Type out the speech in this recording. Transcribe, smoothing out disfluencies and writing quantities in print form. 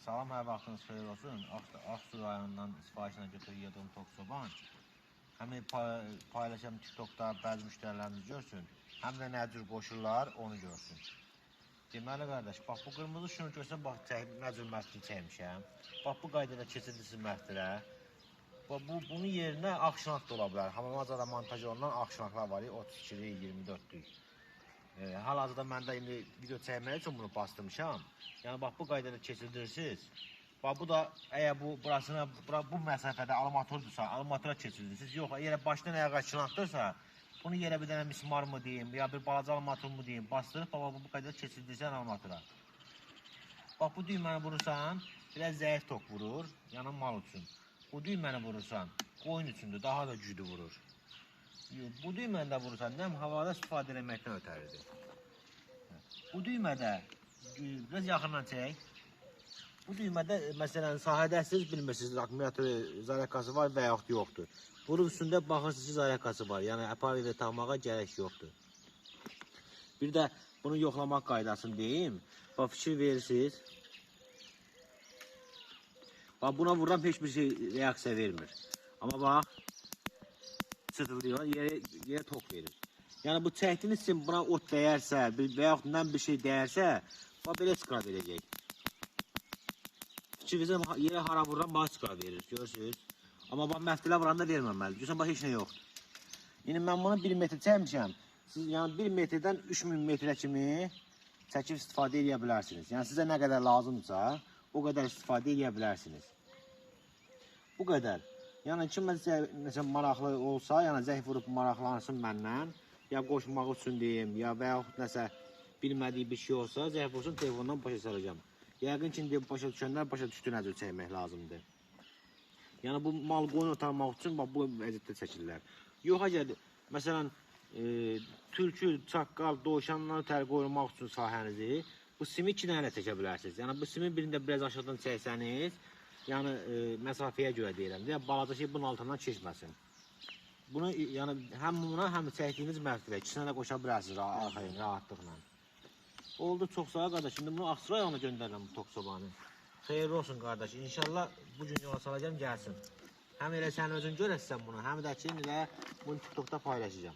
Salam, hər vaxtınız xeyir olsun. Ağsu rayonundan sifarişlə götürüyordum tok soban. Həm paylaşam TikTokda bəzi müştərilərimiz görsün. Həm də nə cür qoşurlar, onu görsün. Deməli qardaş, bax bu qırmızı şunu görsən, bax nə cür məftil çəkmişəm. Bax bu qaydada keçirdiniz məftilə. Bunun yerinə ağşınaq da ola bilər. Hamamazada montaj olunan ağşınaqlar var, 32-lik, 24-lük. Hal-hazırda mən də indi video çəkmək üçün bunu bastırmışam. Yəni bax bu qaydada keçirirsiniz. Bax bu da əgər bu məsafədə armaturdursa, armatura keçirirsiniz. Yox, əgər başdan ayağa çınaqdırsa, bunu yerə bir dənə mismar mı deyim, ya bir balaca armatur mu deyim, bastırıb bu qaydada keçirdirsən armatura. Bax bu düyməni vurursan, biraz zəif tok vurur, yəni mal üçün. Bu düyməni vurursan, qoyun üçündür, daha da güclü vurur. Bu düyməni də vurursan, nəm havada istifadə etməkdən ötəridir. Bu düymədə, biraz yaxından çək. Bu düymədə, məsələn, sahədə siz bilmirsiniz, akkumulyator zaryadkası var və yaxud yoxdur. Bunun üstündə baxırsınız ki, zaryadkası var, yəni aparatı tapmağa gərək yoxdur. Bir də bunu yoxlamaq qaydasını deyim. Bax, fikir verirsiniz. Bax, buna vururam heç bir şey reaksiya vermir. Amma bax, çıtılıyor, yerə tok verir. Yəni bu çəkdiyiniz için buna ot dəyərsə və yaxud bir şey dəyərsə, bax belə skra verəcək. Fikrinizə yerə hara vururam, bax skra verir, görürsünüz. Amma bax məftilə vuranda verməməli. Görürsən, bax heç nə yoxdur. Yəni mən bunu 1 metr çəkmişəm. Siz yəni 1 metrdən 3000 metrə kimi çəkib istifadə edə bilərsiniz. Yəni sizə nə qədər lazımdırsa, o qədər istifadə edə bilərsiniz. Bu qədər. Yəni kim məsələn maraqlı olsa, yəni zəng vurub maraqlansın məndən, ya qoşmaq üçün deyim, ya və yaxud nəsə bilmədiyi bir şey olsa, zəng vursun, telefondan başa salacağım. Yəqin ki, başa düşənlər başa düşdü nə cür çəkmək lazımdır. Yəni bu mal qoyun otarmaq üçün bu vəziyyətdə çəkirlər. Yox, əgər məsələn tülkü, çaqqal, dovşandan ötəri qorumaq üçün sahənizi bu simi 2 dənə çəkə bilərsiniz. Yəni bu simin birində biraz aşağıdan çəksəniz, yəni məsafəyə görə deyirəm. Yəni balaca şey bunun altından keçməsin. Bunu yəni həm buna, həm çəkdiyiniz məftilə ikisinə də qoşa bilərsiniz rahatlıqla. Oldu, çox sağ ol qardaş. Şimdi bunu Ağsu rayonuna göndərirəm bu tok sobanı. Xeyirli olsun qardaş. İnşallah bu gün yola salacağım, gəlsin. Həm elə sən özün görəsən bunu, həm də ki, elə bunu TikTokda paylaşacağım.